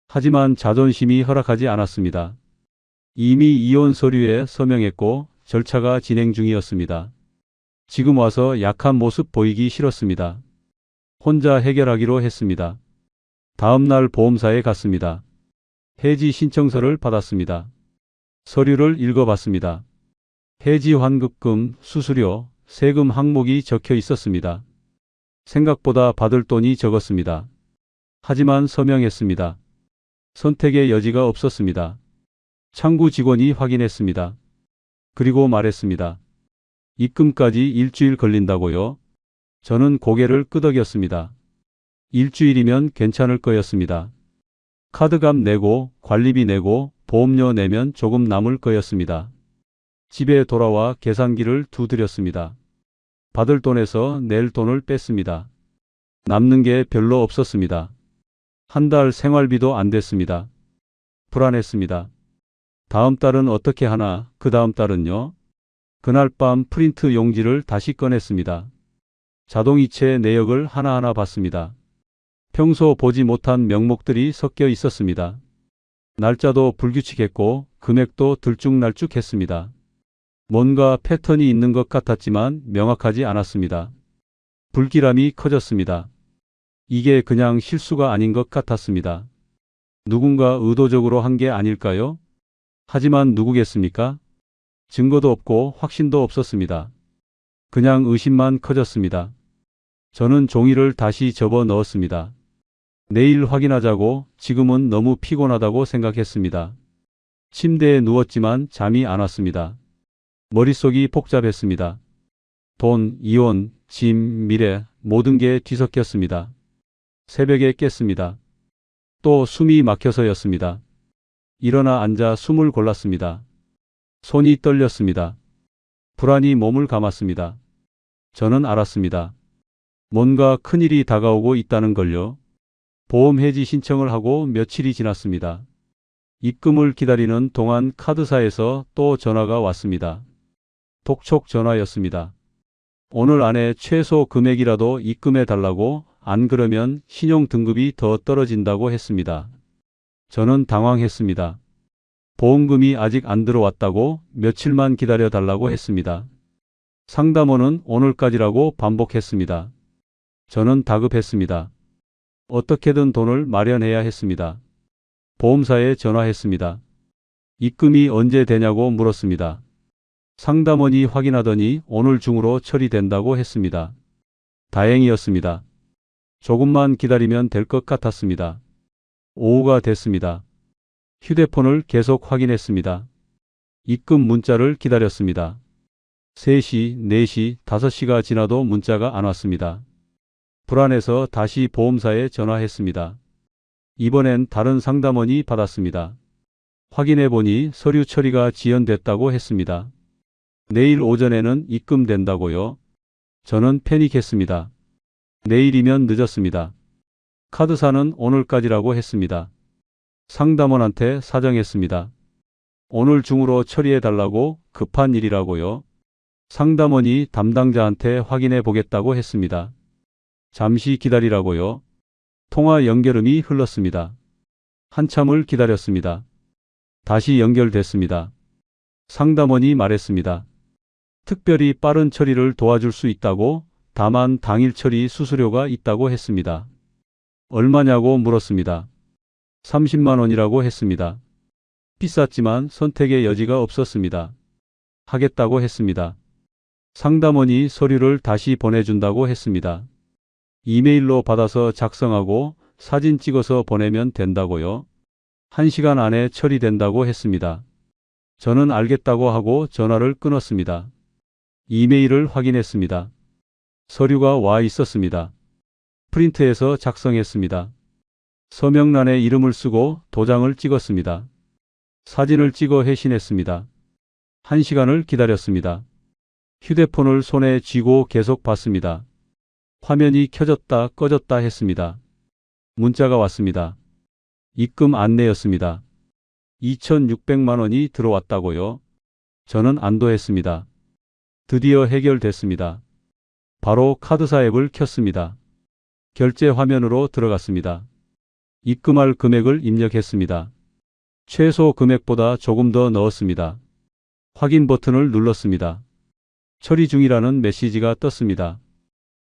하지만 자존심이 허락하지 않았습니다. 이미 이혼 서류에 서명했고 절차가 진행 중이었습니다. 지금 와서 약한 모습 보이기 싫었습니다. 혼자 해결하기로 했습니다. 다음 날 보험사에 갔습니다. 해지 신청서를 받았습니다. 서류를 읽어봤습니다. 해지 환급금, 수수료, 세금 항목이 적혀 있었습니다. 생각보다 받을 돈이 적었습니다. 하지만 서명했습니다. 선택의 여지가 없었습니다. 창구 직원이 확인했습니다. 그리고 말했습니다. 입금까지 일주일 걸린다고요? 저는 고개를 끄덕였습니다. 일주일이면 괜찮을 거였습니다. 카드값 내고 관리비 내고 보험료 내면 조금 남을 거였습니다. 집에 돌아와 계산기를 두드렸습니다. 받을 돈에서 낼 돈을 뺐습니다. 남는 게 별로 없었습니다. 한 달 생활비도 안 됐습니다. 불안했습니다. 다음 달은 어떻게 하나, 그 다음 달은요? 그날 밤 프린트 용지를 다시 꺼냈습니다. 자동이체 내역을 하나하나 봤습니다. 평소 보지 못한 명목들이 섞여 있었습니다. 날짜도 불규칙했고 금액도 들쭉날쭉했습니다. 뭔가 패턴이 있는 것 같았지만 명확하지 않았습니다. 불길함이 커졌습니다. 이게 그냥 실수가 아닌 것 같았습니다. 누군가 의도적으로 한 게 아닐까요? 하지만 누구겠습니까? 증거도 없고 확신도 없었습니다. 그냥 의심만 커졌습니다. 저는 종이를 다시 접어 넣었습니다. 내일 확인하자고. 지금은 너무 피곤하다고 생각했습니다. 침대에 누웠지만 잠이 안 왔습니다. 머릿속이 복잡했습니다. 돈, 이혼, 짐, 미래, 모든 게 뒤섞였습니다. 새벽에 깼습니다. 또 숨이 막혀서였습니다. 일어나 앉아 숨을 골랐습니다. 손이 떨렸습니다. 불안이 몸을 감았습니다. 저는 알았습니다. 뭔가 큰일이 다가오고 있다는 걸요. 보험 해지 신청을 하고 며칠이 지났습니다. 입금을 기다리는 동안 카드사에서 또 전화가 왔습니다. 독촉 전화였습니다. 오늘 안에 최소 금액이라도 입금해 달라고, 안 그러면 신용 등급이 더 떨어진다고 했습니다. 저는 당황했습니다. 보험금이 아직 안 들어왔다고, 며칠만 기다려 달라고 했습니다. 상담원은 오늘까지라고 반복했습니다. 저는 다급했습니다. 어떻게든 돈을 마련해야 했습니다. 보험사에 전화했습니다. 입금이 언제 되냐고 물었습니다. 상담원이 확인하더니 오늘 중으로 처리된다고 했습니다. 다행이었습니다. 조금만 기다리면 될 것 같았습니다. 오후가 됐습니다. 휴대폰을 계속 확인했습니다. 입금 문자를 기다렸습니다. 3시, 4시, 5시가 지나도 문자가 안 왔습니다. 불안해서 다시 보험사에 전화했습니다. 이번엔 다른 상담원이 받았습니다. 확인해보니 서류 처리가 지연됐다고 했습니다. 내일 오전에는 입금된다고요? 저는 패닉했습니다. 내일이면 늦었습니다. 카드사는 오늘까지라고 했습니다. 상담원한테 사정했습니다. 오늘 중으로 처리해달라고. 급한 일이라고요. 상담원이 담당자한테 확인해 보겠다고 했습니다. 잠시 기다리라고요. 통화 연결음이 흘렀습니다. 한참을 기다렸습니다. 다시 연결됐습니다. 상담원이 말했습니다. 특별히 빠른 처리를 도와줄 수 있다고, 다만 당일 처리 수수료가 있다고 했습니다. 얼마냐고 물었습니다. 30만 원이라고 했습니다. 비쌌지만 선택의 여지가 없었습니다. 하겠다고 했습니다. 상담원이 서류를 다시 보내준다고 했습니다. 이메일로 받아서 작성하고 사진 찍어서 보내면 된다고요. 1시간 안에 처리된다고 했습니다. 저는 알겠다고 하고 전화를 끊었습니다. 이메일을 확인했습니다. 서류가 와 있었습니다. 프린트해서 작성했습니다. 서명란에 이름을 쓰고 도장을 찍었습니다. 사진을 찍어 회신했습니다. 1시간을 기다렸습니다. 휴대폰을 손에 쥐고 계속 봤습니다. 화면이 켜졌다 꺼졌다 했습니다. 문자가 왔습니다. 입금 안내였습니다. 2,600만 원이 들어왔다고요? 저는 안도했습니다. 드디어 해결됐습니다. 바로 카드사 앱을 켰습니다. 결제 화면으로 들어갔습니다. 입금할 금액을 입력했습니다. 최소 금액보다 조금 더 넣었습니다. 확인 버튼을 눌렀습니다. 처리 중이라는 메시지가 떴습니다.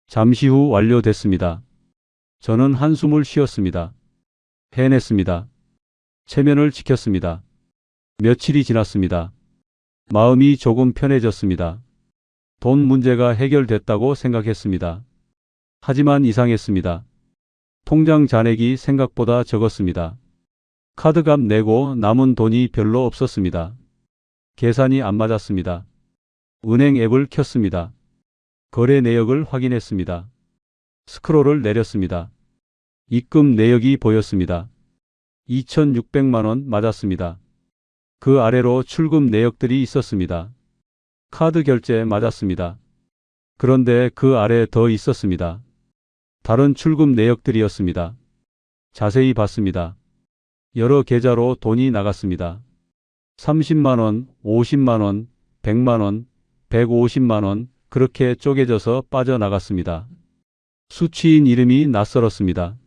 잠시 후 완료됐습니다. 저는 한숨을 쉬었습니다. 해냈습니다. 체면을 지켰습니다. 며칠이 지났습니다. 마음이 조금 편해졌습니다. 돈 문제가 해결됐다고 생각했습니다. 하지만 이상했습니다. 통장 잔액이 생각보다 적었습니다. 카드값 내고 남은 돈이 별로 없었습니다. 계산이 안 맞았습니다. 은행 앱을 켰습니다. 거래 내역을 확인했습니다. 스크롤을 내렸습니다. 입금 내역이 보였습니다. 2,600만 원 맞았습니다. 그 아래로 출금 내역들이 있었습니다. 카드 결제 맞았습니다. 그런데 그 아래 더 있었습니다. 다른 출금 내역들이었습니다. 자세히 봤습니다. 여러 계좌로 돈이 나갔습니다. 30만 원, 50만 원, 100만 원, 150만 원, 그렇게 쪼개져서 빠져나갔습니다. 수취인 이름이 낯설었습니다.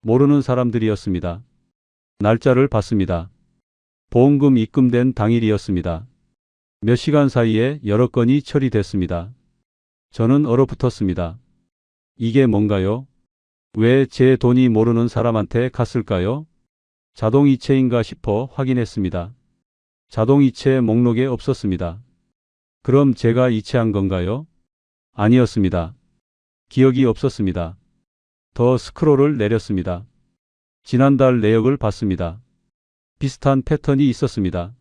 모르는 사람들이었습니다. 날짜를 봤습니다. 보험금 입금된 당일이었습니다. 몇 시간 사이에 여러 건이 처리됐습니다. 저는 얼어붙었습니다. 이게 뭔가요? 왜 제 돈이 모르는 사람한테 갔을까요? 자동이체인가 싶어 확인했습니다. 자동이체 목록에 없었습니다. 그럼 제가 이체한 건가요? 아니었습니다. 기억이 없었습니다. 더 스크롤을 내렸습니다. 지난달 내역을 봤습니다. 비슷한 패턴이 있었습니다.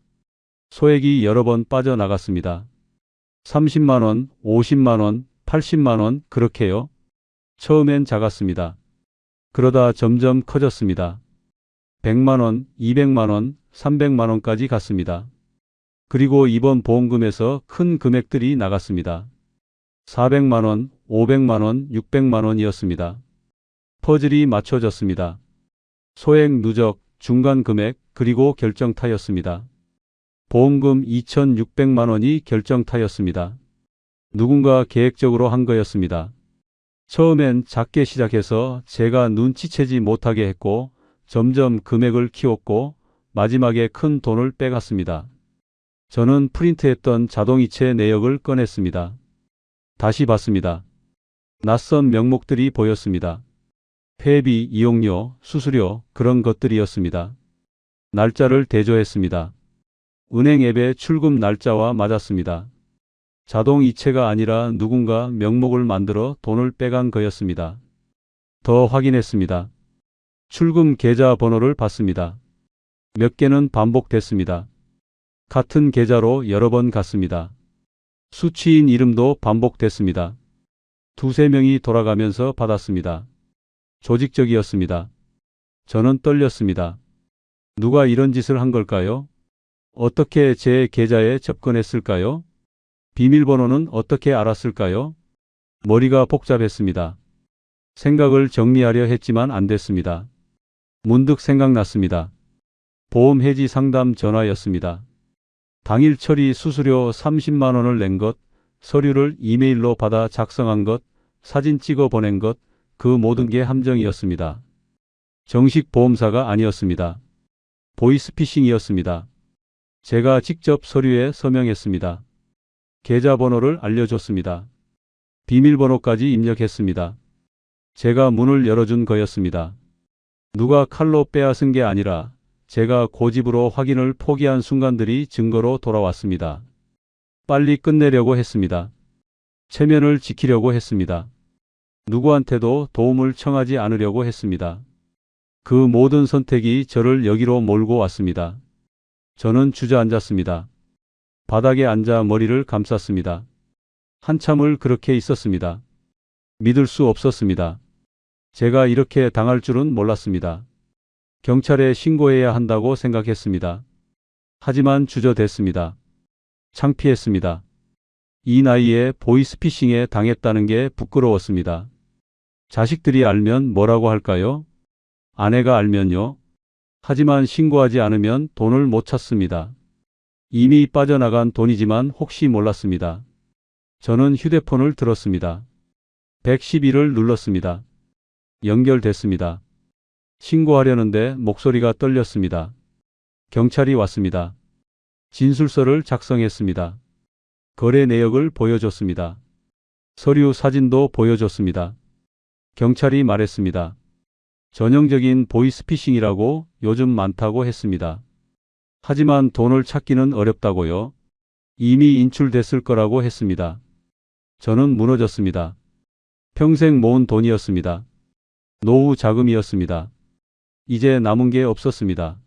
소액이 여러 번 빠져나갔습니다. 30만 원, 50만 원, 80만 원, 그렇게요. 처음엔 작았습니다. 그러다 점점 커졌습니다. 100만 원, 200만 원, 300만 원까지 갔습니다. 그리고 이번 보험금에서 큰 금액들이 나갔습니다. 400만 원, 500만 원, 600만 원이었습니다. 퍼즐이 맞춰졌습니다. 소액 누적, 중간 금액, 그리고 결정타였습니다. 보험금 2,600만 원이 결정타였습니다. 누군가 계획적으로 한 거였습니다. 처음엔 작게 시작해서 제가 눈치채지 못하게 했고 점점 금액을 키웠고 마지막에 큰 돈을 빼갔습니다. 저는 프린트했던 자동이체 내역을 꺼냈습니다. 다시 봤습니다. 낯선 명목들이 보였습니다. 회비, 이용료, 수수료, 그런 것들이었습니다. 날짜를 대조했습니다. 은행 앱의 출금 날짜와 맞았습니다. 자동이체가 아니라 누군가 명목을 만들어 돈을 빼간 거였습니다. 더 확인했습니다. 출금 계좌 번호를 봤습니다. 몇 개는 반복됐습니다. 같은 계좌로 여러 번 갔습니다. 수취인 이름도 반복됐습니다. 두세 명이 돌아가면서 받았습니다. 조직적이었습니다. 저는 떨렸습니다. 누가 이런 짓을 한 걸까요? 어떻게 제 계좌에 접근했을까요? 비밀번호는 어떻게 알았을까요? 머리가 복잡했습니다. 생각을 정리하려 했지만 안 됐습니다. 문득 생각났습니다. 보험 해지 상담 전화였습니다. 당일 처리 수수료 30만 원을 낸 것, 서류를 이메일로 받아 작성한 것, 사진 찍어 보낸 것, 그 모든 게 함정이었습니다. 정식 보험사가 아니었습니다. 보이스피싱이었습니다. 제가 직접 서류에 서명했습니다. 계좌번호를 알려줬습니다. 비밀번호까지 입력했습니다. 제가 문을 열어준 거였습니다. 누가 칼로 빼앗은 게 아니라 제가 고집으로 확인을 포기한 순간들이 증거로 돌아왔습니다. 빨리 끝내려고 했습니다. 체면을 지키려고 했습니다. 누구한테도 도움을 청하지 않으려고 했습니다. 그 모든 선택이 저를 여기로 몰고 왔습니다. 저는 주저앉았습니다. 바닥에 앉아 머리를 감쌌습니다. 한참을 그렇게 있었습니다. 믿을 수 없었습니다. 제가 이렇게 당할 줄은 몰랐습니다. 경찰에 신고해야 한다고 생각했습니다. 하지만 주저됐습니다. 창피했습니다. 이 나이에 보이스피싱에 당했다는 게 부끄러웠습니다. 자식들이 알면 뭐라고 할까요? 아내가 알면요. 하지만 신고하지 않으면 돈을 못 찾습니다. 이미 빠져나간 돈이지만 혹시 몰랐습니다. 저는 휴대폰을 들었습니다. 111을 눌렀습니다. 연결됐습니다. 신고하려는데 목소리가 떨렸습니다. 경찰이 왔습니다. 진술서를 작성했습니다. 거래 내역을 보여줬습니다. 서류 사진도 보여줬습니다. 경찰이 말했습니다. 전형적인 보이스피싱이라고 요즘 많다고 했습니다. 하지만 돈을 찾기는 어렵다고요. 이미 인출됐을 거라고 했습니다. 저는 무너졌습니다. 평생 모은 돈이었습니다. 노후 자금이었습니다. 이제 남은 게 없었습니다.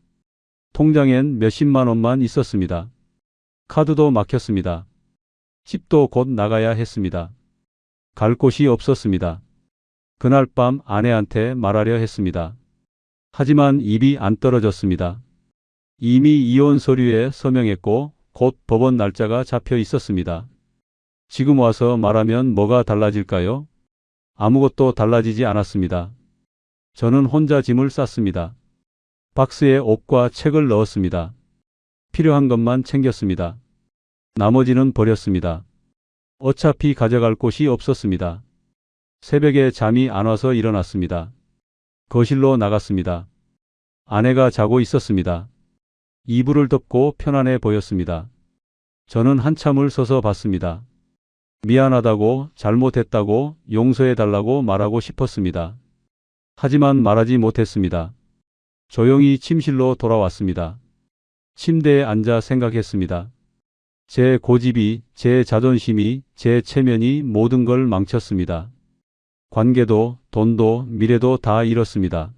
통장엔 몇십만 원만 있었습니다. 카드도 막혔습니다. 집도 곧 나가야 했습니다. 갈 곳이 없었습니다. 그날 밤 아내한테 말하려 했습니다. 하지만 입이 안 떨어졌습니다. 이미 이혼 서류에 서명했고 곧 법원 날짜가 잡혀 있었습니다. 지금 와서 말하면 뭐가 달라질까요? 아무것도 달라지지 않았습니다. 저는 혼자 짐을 쌌습니다. 박스에 옷과 책을 넣었습니다. 필요한 것만 챙겼습니다. 나머지는 버렸습니다. 어차피 가져갈 곳이 없었습니다. 새벽에 잠이 안 와서 일어났습니다. 거실로 나갔습니다. 아내가 자고 있었습니다. 이불을 덮고 편안해 보였습니다. 저는 한참을 서서 봤습니다. 미안하다고, 잘못했다고, 용서해달라고 말하고 싶었습니다. 하지만 말하지 못했습니다. 조용히 침실로 돌아왔습니다. 침대에 앉아 생각했습니다. 제 고집이, 제 자존심이, 제 체면이 모든 걸 망쳤습니다. 관계도, 돈도, 미래도 다 잃었습니다.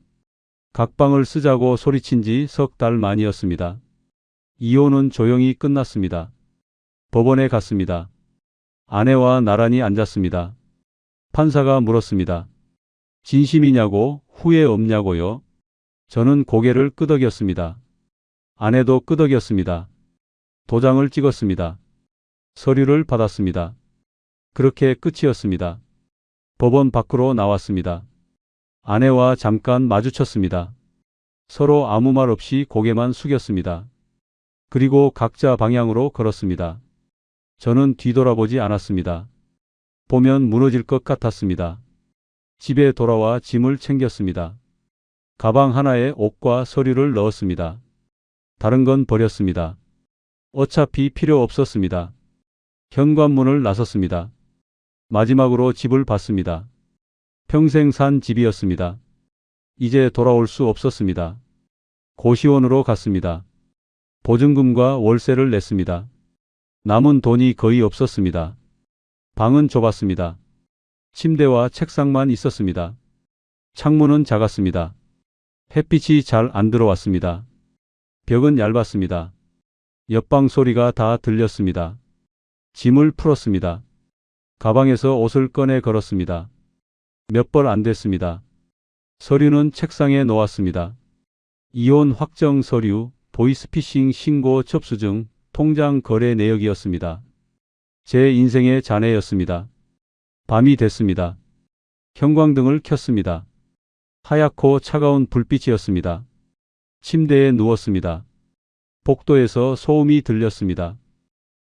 각방을 쓰자고 소리친 지 석 달 만이었습니다. 이혼은 조용히 끝났습니다. 법원에 갔습니다. 아내와 나란히 앉았습니다. 판사가 물었습니다. 진심이냐고, 후회 없냐고요? 저는 고개를 끄덕였습니다. 아내도 끄덕였습니다. 도장을 찍었습니다. 서류를 받았습니다. 그렇게 끝이었습니다. 법원 밖으로 나왔습니다. 아내와 잠깐 마주쳤습니다. 서로 아무 말 없이 고개만 숙였습니다. 그리고 각자 방향으로 걸었습니다. 저는 뒤돌아보지 않았습니다. 보면 무너질 것 같았습니다. 집에 돌아와 짐을 챙겼습니다. 가방 하나에 옷과 서류를 넣었습니다. 다른 건 버렸습니다. 어차피 필요 없었습니다. 현관문을 나섰습니다. 마지막으로 집을 봤습니다. 평생 산 집이었습니다. 이제 돌아올 수 없었습니다. 고시원으로 갔습니다. 보증금과 월세를 냈습니다. 남은 돈이 거의 없었습니다. 방은 좁았습니다. 침대와 책상만 있었습니다. 창문은 작았습니다. 햇빛이 잘 안 들어왔습니다. 벽은 얇았습니다. 옆방 소리가 다 들렸습니다. 짐을 풀었습니다. 가방에서 옷을 꺼내 걸었습니다. 몇 벌 안 됐습니다. 서류는 책상에 놓았습니다. 이혼 확정 서류, 보이스피싱 신고 접수증, 통장 거래 내역이었습니다. 제 인생의 잔해였습니다. 밤이 됐습니다. 형광등을 켰습니다. 하얗고 차가운 불빛이었습니다. 침대에 누웠습니다. 복도에서 소음이 들렸습니다.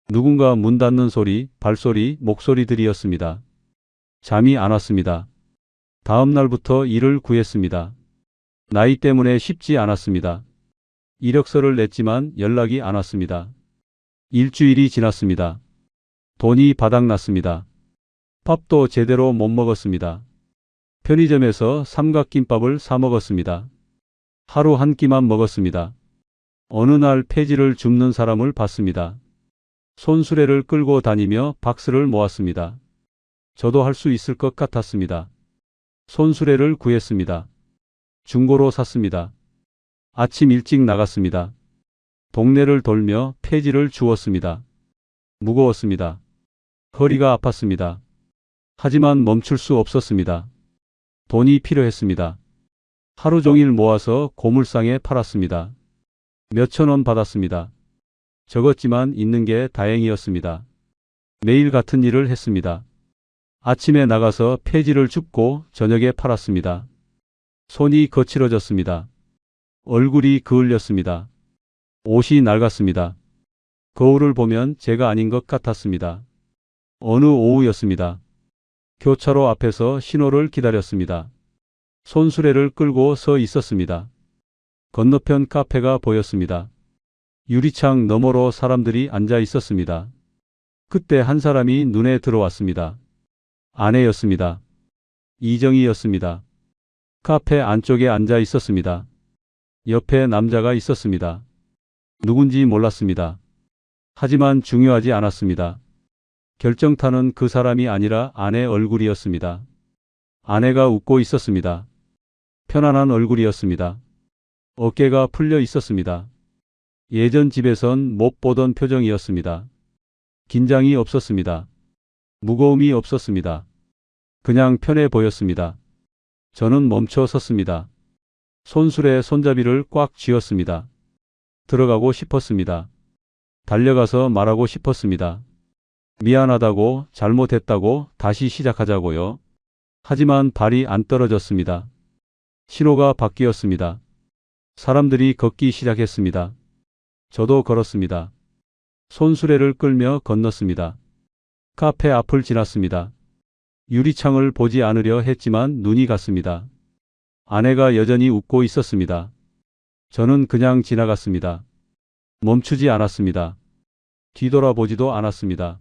누군가 문 닫는 소리, 발소리, 목소리들이었습니다. 잠이 안 왔습니다. 다음 날부터 일을 구했습니다. 나이 때문에 쉽지 않았습니다. 이력서를 냈지만 연락이 안 왔습니다. 일주일이 지났습니다. 돈이 바닥났습니다. 밥도 제대로 못 먹었습니다. 편의점에서 삼각김밥을 사 먹었습니다. 하루 한 끼만 먹었습니다. 어느 날 폐지를 줍는 사람을 봤습니다. 손수레를 끌고 다니며 박스를 모았습니다. 저도 할 수 있을 것 같았습니다. 손수레를 구했습니다. 중고로 샀습니다. 아침 일찍 나갔습니다. 동네를 돌며 폐지를 주웠습니다. 무거웠습니다. 허리가 아팠습니다. 하지만 멈출 수 없었습니다. 돈이 필요했습니다. 하루 종일 모아서 고물상에 팔았습니다. 몇천 원 받았습니다. 적었지만 있는 게 다행이었습니다. 매일 같은 일을 했습니다. 아침에 나가서 폐지를 줍고 저녁에 팔았습니다. 손이 거칠어졌습니다. 얼굴이 그을렸습니다. 옷이 낡았습니다. 거울을 보면 제가 아닌 것 같았습니다. 어느 오후였습니다. 교차로 앞에서 신호를 기다렸습니다. 손수레를 끌고 서 있었습니다. 건너편 카페가 보였습니다. 유리창 너머로 사람들이 앉아 있었습니다. 그때 한 사람이 눈에 들어왔습니다. 아내였습니다. 이정희였습니다. 카페 안쪽에 앉아 있었습니다. 옆에 남자가 있었습니다. 누군지 몰랐습니다. 하지만 중요하지 않았습니다. 결정타는 그 사람이 아니라 아내 얼굴이었습니다. 아내가 웃고 있었습니다. 편안한 얼굴이었습니다. 어깨가 풀려 있었습니다. 예전 집에선 못 보던 표정이었습니다. 긴장이 없었습니다. 무거움이 없었습니다. 그냥 편해 보였습니다. 저는 멈춰 섰습니다. 손수레 손잡이를 꽉 쥐었습니다. 들어가고 싶었습니다. 달려가서 말하고 싶었습니다. 미안하다고, 잘못했다고, 다시 시작하자고요. 하지만 발이 안 떨어졌습니다. 신호가 바뀌었습니다. 사람들이 걷기 시작했습니다. 저도 걸었습니다. 손수레를 끌며 건넜습니다. 카페 앞을 지났습니다. 유리창을 보지 않으려 했지만 눈이 갔습니다. 아내가 여전히 웃고 있었습니다. 저는 그냥 지나갔습니다. 멈추지 않았습니다. 뒤돌아보지도 않았습니다.